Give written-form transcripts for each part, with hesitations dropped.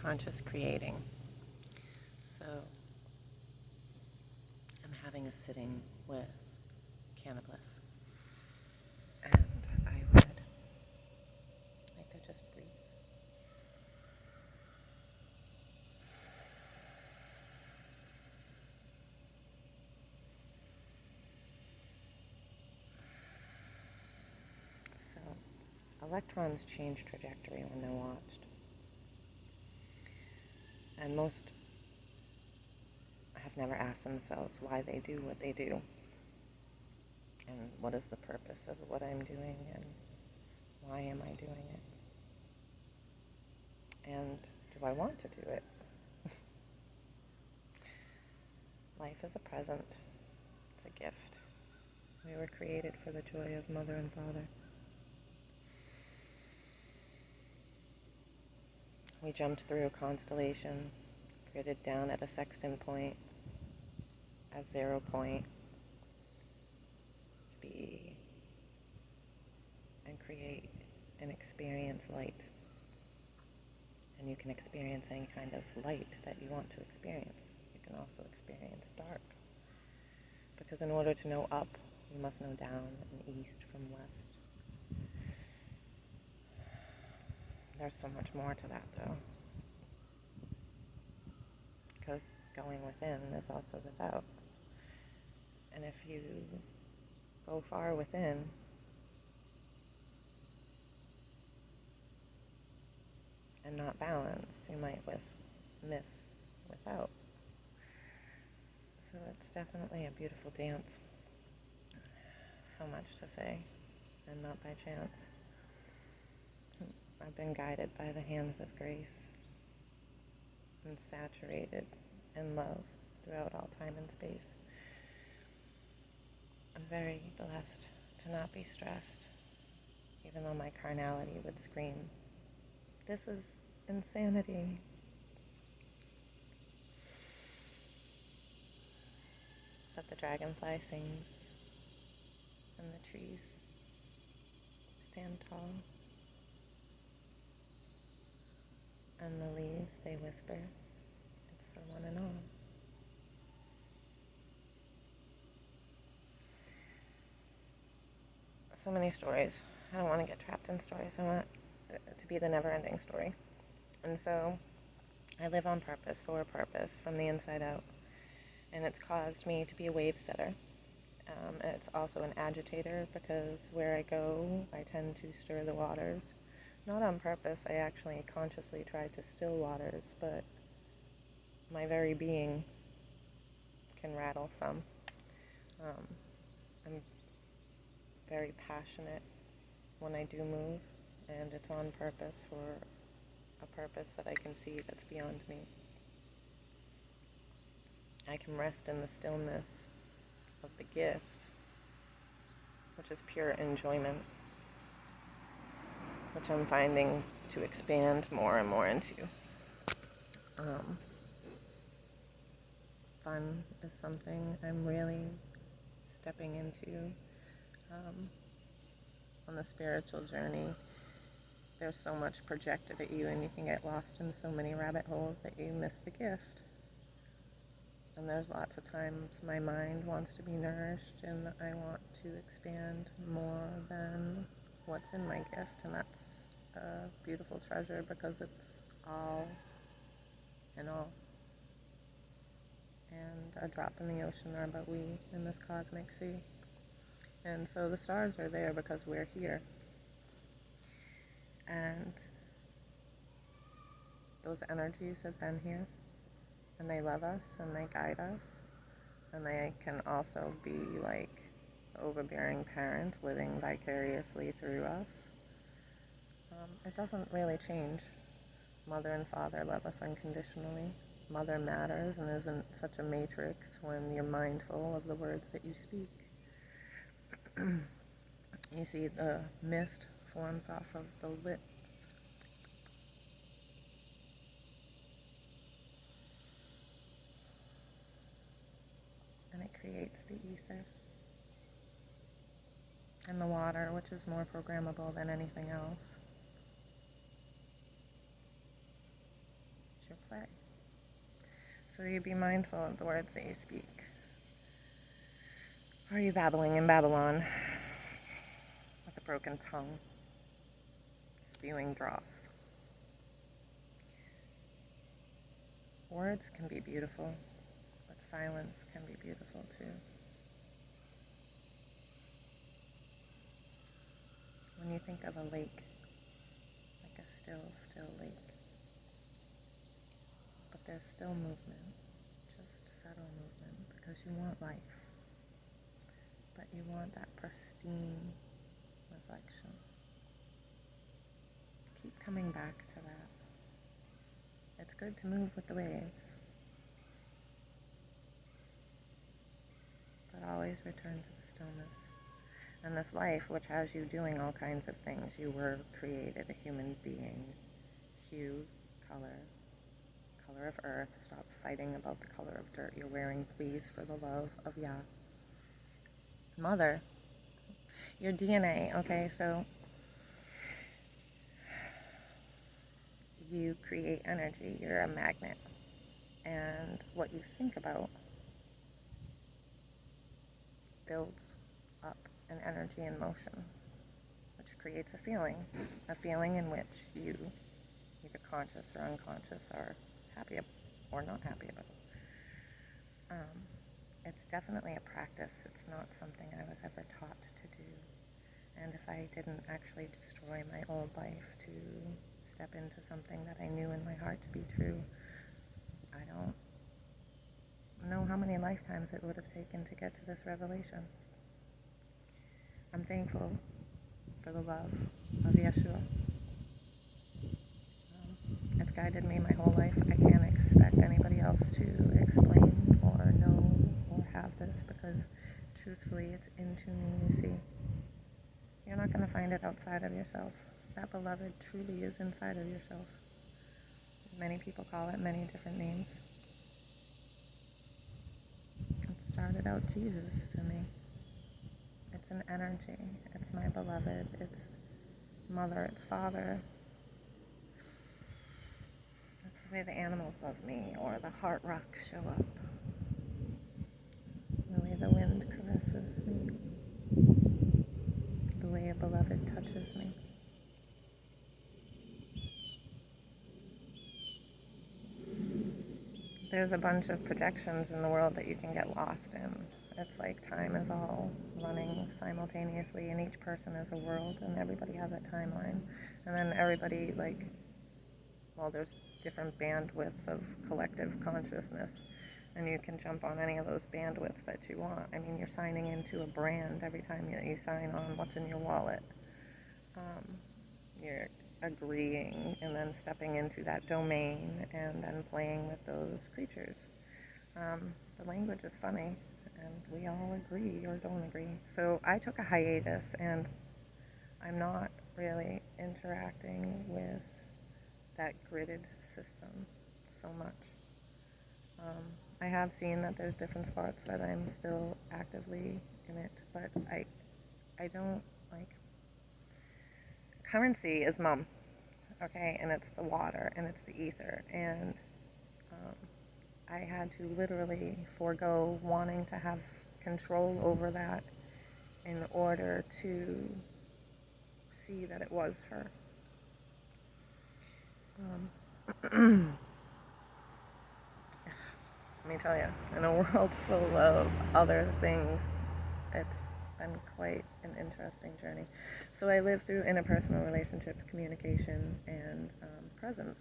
conscious creating. So I'm having a sitting with Cannabis, and I would like to just breathe. So electrons change trajectory when they're watched, and most have never asked themselves why they do what they do, and what is the purpose of what I'm doing, and why am I doing it, and do I want to do it? Life is a present. It's a gift. We were created for the joy of mother and father. We jumped through a constellation, gridded down at a sextant point, a 0 point, to be and create and experience light. And you can experience any kind of light that you want to experience. You can also experience dark. Because in order to know up, you must know down and east from west. There's so much more to that, though. Because going within is also without. And if you go far within, and not balance, you might miss without. So it's definitely a beautiful dance. So much to say, and not by chance. I've been guided by the hands of grace and saturated in love throughout all time and space. I'm very blessed to not be stressed, even though my carnality would scream, "This is insanity." But the dragonfly sings, and the trees stand tall, and the leaves, they whisper, "It's for one and all." So many stories. I don't want to get trapped in stories. I want it to be the never-ending story. And so I live on purpose, for a purpose, from the inside out. And it's caused me to be a wave setter. It's also an agitator, because where I go, I tend to stir the waters. Not on purpose. I actually consciously tried to still waters, but my very being can rattle some. I'm very passionate when I do move, and it's on purpose, for a purpose that I can see that's beyond me. I can rest in the stillness of the gift, which is pure enjoyment, which I'm finding to expand more and more into. Fun is something I'm really stepping into on the spiritual journey. There's so much projected at you, and you can get lost in so many rabbit holes that you miss the gift. And there's lots of times my mind wants to be nourished, and I want to expand more than what's in my gift, and that's a beautiful treasure, because it's all in all. And a drop in the ocean are but we in this cosmic sea. And so the stars are there because we're here. And those energies have been here, and they love us, and they guide us, and they can also be like overbearing parent living vicariously through us. It doesn't really change. Mother and father love us unconditionally. Mother matters and isn't such a matrix when you're mindful of the words that you speak. You see, the mist forms off of the lips. And it creates the ether. And the water, which is more programmable than anything else. play. So you be mindful of the words that you speak. Are you babbling in Babylon with a broken tongue, spewing dross? Words can be beautiful, but silence can be beautiful too. When you think of a lake, like a still lake, but there's still movement, just subtle movement, because you want life, but you want that pristine reflection. Keep coming back to that. It's good to move with the waves, but always return to the stillness. And this life, which has you doing all kinds of things, you were created a human being. Hue, color of earth. Stop fighting about the color of dirt you're wearing, please, for the love of Yah. Mother, your DNA, okay, so you create energy, you're a magnet, and what you think about builds up an energy in motion, which creates a feeling in which you, either conscious or unconscious, are happy or not happy about. It's definitely a practice. It's not something I was ever taught to do. And if I didn't actually destroy my old life to step into something that I knew in my heart to be true, I don't know how many lifetimes it would have taken to get to this revelation. I'm thankful for the love of Yeshua. It's guided me my whole life. I can't expect anybody else to explain or know or have this, because truthfully it's into me, you see. You're not going to find it outside of yourself. That beloved truly is inside of yourself. Many people call it many different names. It started out Jesus to me. It's an energy. It's my beloved. It's mother. It's father. It's the way the animals love me, or the heart rocks show up. The way the wind caresses me. The way a beloved touches me. There's a bunch of projections in the world that you can get lost in. It's like time is all running simultaneously, and each person is a world, and everybody has a timeline. And then everybody, there's different bandwidths of collective consciousness, and you can jump on any of those bandwidths that you want. I mean, you're signing into a brand every time you sign on what's in your wallet. You're agreeing and then stepping into that domain and then playing with those creatures. The language is funny, and we all agree or don't agree. So I took a hiatus, and I'm not really interacting with that gridded system so much. I have seen that there's different spots that I'm still actively in it, but I don't like. Currency is mum, okay, and it's the water and it's the ether, and I had to literally forego wanting to have control over that in order to see that it was her. Let me tell you, in a world full of other things, it's been quite an interesting journey. So I lived through interpersonal relationships, communication, and presence.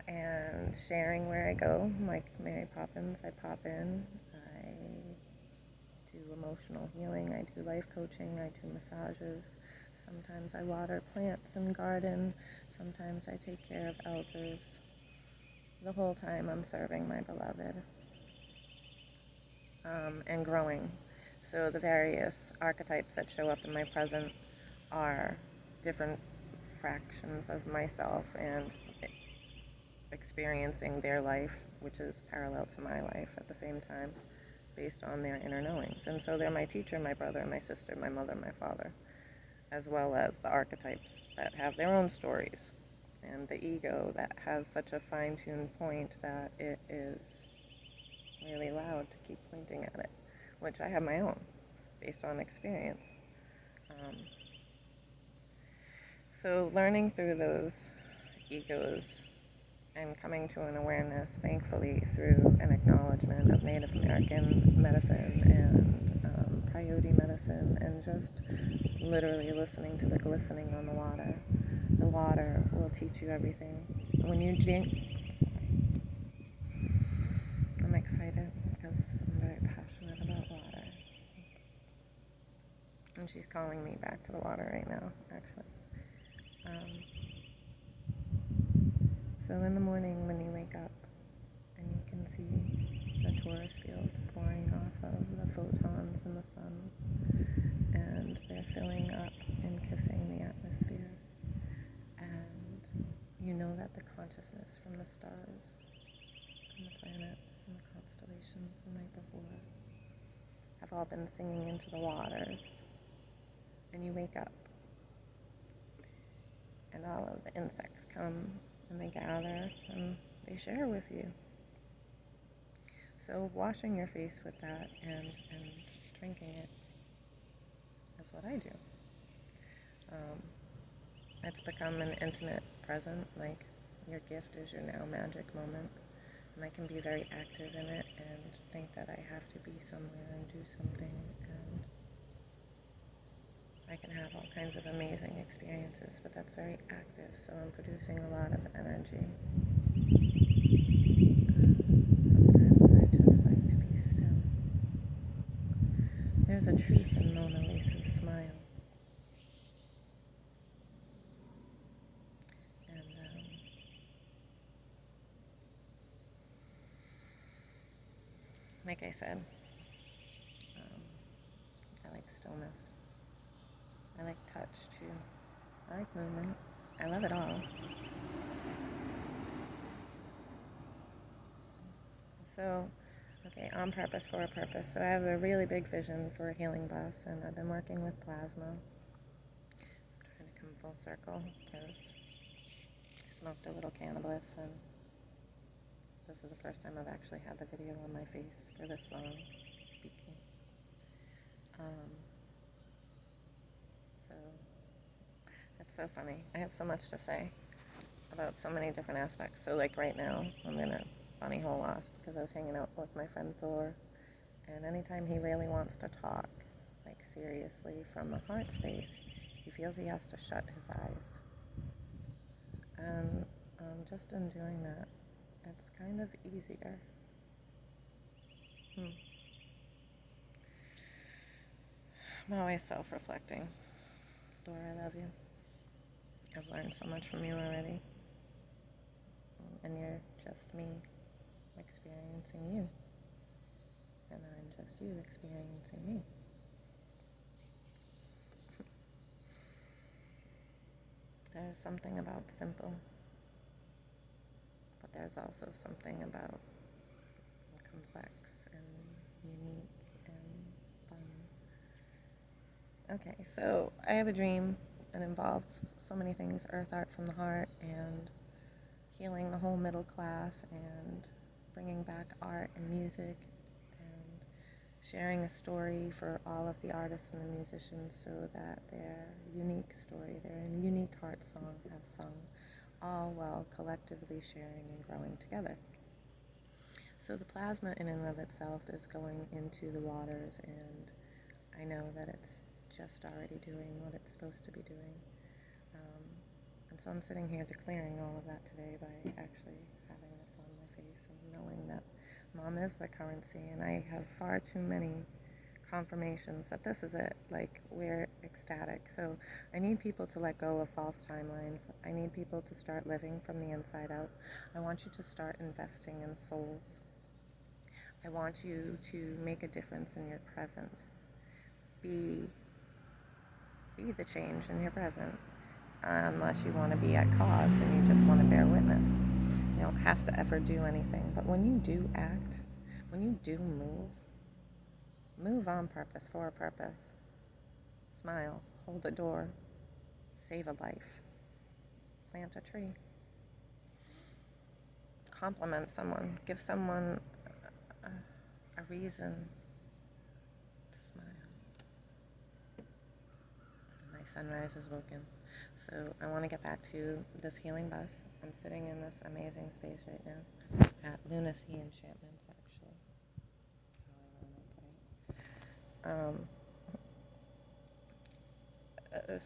And sharing where I go, like Mary Poppins, I pop in, I do emotional healing, I do life coaching, I do massages, sometimes I water plants and garden, sometimes I take care of elders. The whole time I'm serving my beloved and growing. So the various archetypes that show up in my present are different fractions of myself and experiencing their life, which is parallel to my life at the same time, based on their inner knowings. And so they're my teacher, my brother, my sister, my mother, my father, as well as the archetypes that have their own stories and the ego that has such a fine-tuned point that it is really loud to keep pointing at it, which I have my own based on experience. So learning through those egos and coming to an awareness, thankfully, through an acknowledgement of Native American medicine and coyote medicine, and just literally listening to the glistening on the water. The water will teach you everything. When you drink, I'm excited because I'm very passionate about water. And she's calling me back to the water right now, actually. So in the morning when you wake up and you can see the torus field pouring off of the photons in the sun, and they're filling up and kissing the atmosphere, and you know that the consciousness from the stars and the planets and the constellations the night before have all been singing into the waters, and you wake up and all of the insects come and they gather and they share with you. So washing your face with that and drinking it is what I do. It's become an intimate present, like your gift is your now magic moment, and I can be very active in it and think that I have to be somewhere and do something, and I can have all kinds of amazing experiences, but that's very active, so I'm producing a lot of energy. Sometimes I just like to be still. There's a truth in Mona Lisa's smile. And like I said, I like stillness. I like touch too. I like movement. I love it all. So, okay, on purpose, for a purpose. So I have a really big vision for a healing bus, and I've been working with plasma. I'm trying to come full circle because I smoked a little cannabis, and this is the first time I've actually had the video on my face for this long speaking. So it's so funny. I have so much to say about so many different aspects. So like right now, I'm gonna bunny hole off because I was hanging out with my friend Thor, and anytime he really wants to talk, like seriously from the heart space, he feels he has to shut his eyes. And just in doing that, it's kind of easier. I'm always self-reflecting. Thor, I love you. I've learned so much from you already. And you're just me experiencing you. And I'm just you experiencing me. There's something about simple, but there's also something about complex and unique and fun. Okay, so I have a dream. It involves so many things: earth art from the heart, and healing the whole middle class, and bringing back art and music, and sharing a story for all of the artists and the musicians so that their unique story, their unique heart song has sung, all while collectively sharing and growing together. So the plasma in and of itself is going into the waters, and I know that it's just already doing what it's supposed to be doing. And so I'm sitting here declaring all of that today by actually having this on my face and knowing that Mom is the currency, and I have far too many confirmations that this is it. Like, we're ecstatic. So I need people to let go of false timelines. I need people to start living from the inside out. I want you to start investing in souls. I want you to make a difference in your present. Be the change in your present. Unless you want to be at cause and you just want to bear witness. You don't have to ever do anything. But when you do act, when you do move on purpose, for a purpose. Smile, hold a door, save a life, plant a tree. compliment someone, give someone a reason to smile. My sunrise is woken. So I want to get back to this healing bus. I'm sitting in this amazing space right now at Lunacy Enchantments, actually.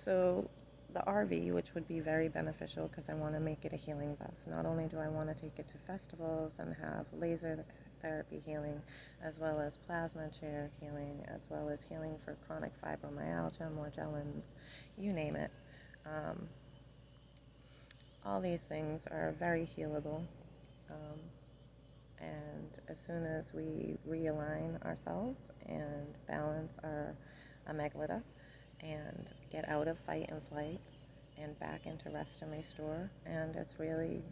So the RV, which would be very beneficial because I want to make it a healing bus. Not only do I want to take it to festivals and have laser therapy healing, as well as plasma chair healing, as well as healing for chronic fibromyalgia, Morgellons, you name it. All these things are very healable. And as soon as we realign ourselves and balance our amygdala and get out of fight and flight and back into rest and restore, and it's really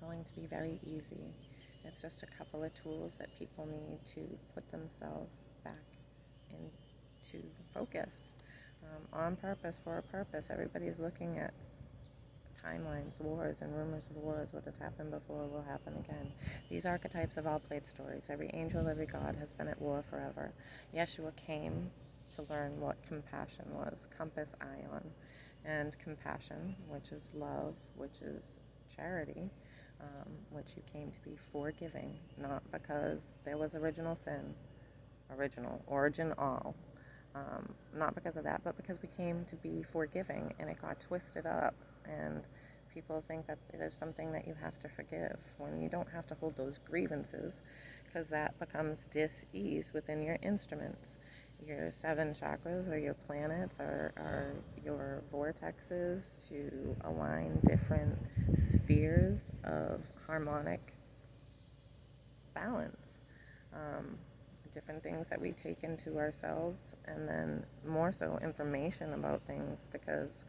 going to be very easy. It's just a couple of tools that people need to put themselves back into focus, on purpose, for a purpose. Everybody's looking at timelines, wars, and rumors of wars. What has happened before will happen again. These archetypes have all played stories. Every angel, every god has been at war forever. Yeshua came to learn what compassion was, compass ion, and compassion, which is love, which is charity, which you came to be forgiving, not because there was original sin, origin all, not because of that, but because we came to be forgiving, and it got twisted up, and people think that there's something that you have to forgive when you don't have to hold those grievances, because that becomes dis-ease within your instruments. Your 7 chakras are your planets, are your vortexes to align different spheres of harmonic balance. Different things that we take into ourselves, and then more so information about things, because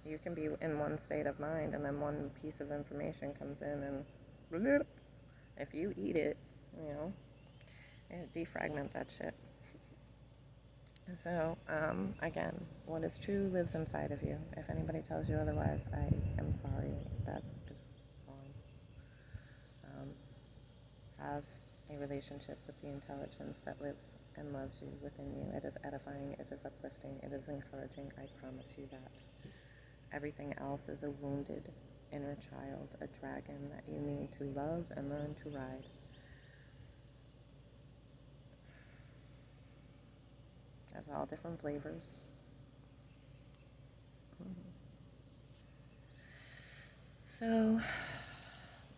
you can be in one state of mind and then one piece of information comes in and if you eat it, defragment that shit. So, again, what is true lives inside of you. If anybody tells you otherwise, I am sorry. That is wrong. Have a relationship with the intelligence that lives and loves you within you. It is edifying, it is uplifting, it is encouraging. I promise you that. Everything else is a wounded inner child, a dragon that you need to love and learn to ride. Has all different flavors. So,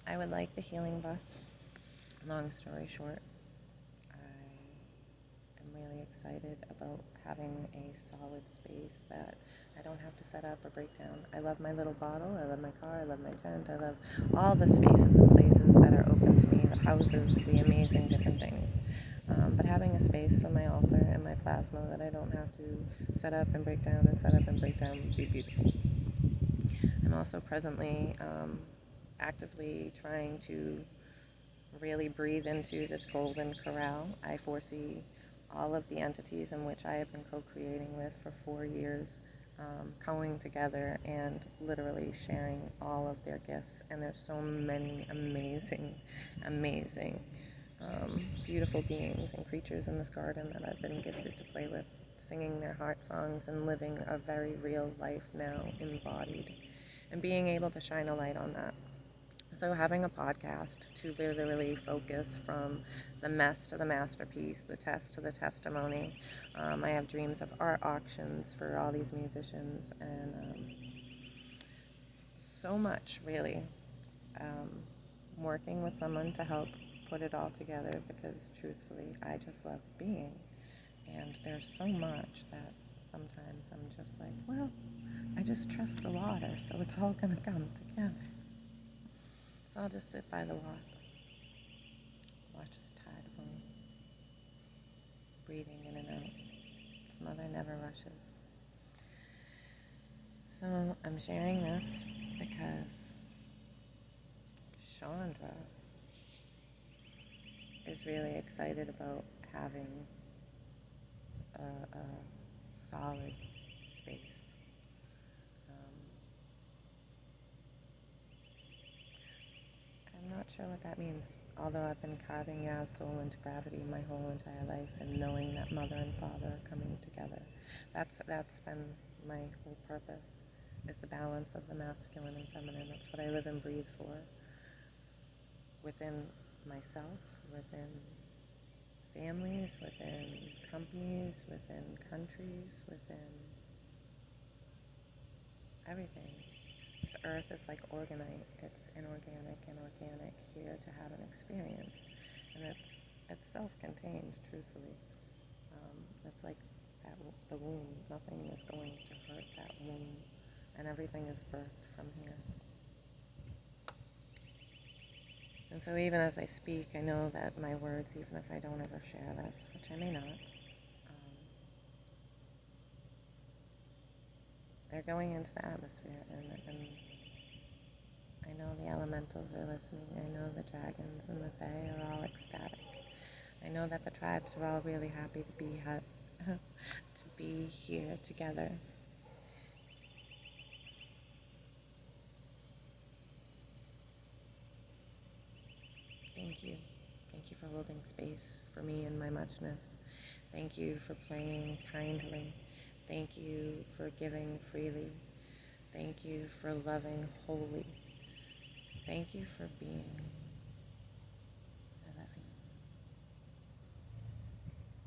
I would like the healing bus. Long story short, I am really excited about having a solid space that I don't have to set up or break down. I love my little bottle, I love my car, I love my tent, I love all the spaces and places that are open to me, the houses, the amazing different things. But having a space for my altar and my plasma that I don't have to set up and break down and set up and break down would be beautiful. I'm also presently actively trying to really breathe into this golden corral. I foresee all of the entities in which I have been co-creating with for 4 years coming together and literally sharing all of their gifts. And there's so many amazing beautiful beings and creatures in this garden that I've been gifted to play with, singing their heart songs and living a very real life now embodied, and being able to shine a light on that. So having a podcast to literally focus from the mess to the masterpiece, the test to the testimony. I have dreams of art auctions for all these musicians, and so much, really. Working with someone to help put it all together, because truthfully, I just love being. And there's so much that sometimes I'm just like, well, I just trust the water, so it's all going to come together. So I'll just sit by the water, watch the tide roll, breathing in and out. This mother never rushes. So I'm sharing this because Chandra is really excited about having a solid space. sure what that means. Although I've been carving Yaz's soul into gravity my whole entire life, and knowing that mother and father are coming together. That's been my whole purpose, is the balance of the masculine and feminine. That's what I live and breathe for. Within myself, within families, within companies, within countries, within everything. This earth is like organite. It's inorganic and organic, here to have an experience. And it's self-contained, truthfully. It's like the womb. Nothing is going to hurt that womb. And everything is birthed from here. And so even as I speak, I know that my words, even if I don't ever share this, which I may not, they're going into the atmosphere, and I know the elementals are listening. I know the dragons and the fae are all ecstatic. I know that the tribes are all really happy to be to be here together. Thank you. Thank you for holding space for me and my muchness. Thank you for playing kindly. Thank you for giving freely. Thank you for loving wholly. Thank you for being.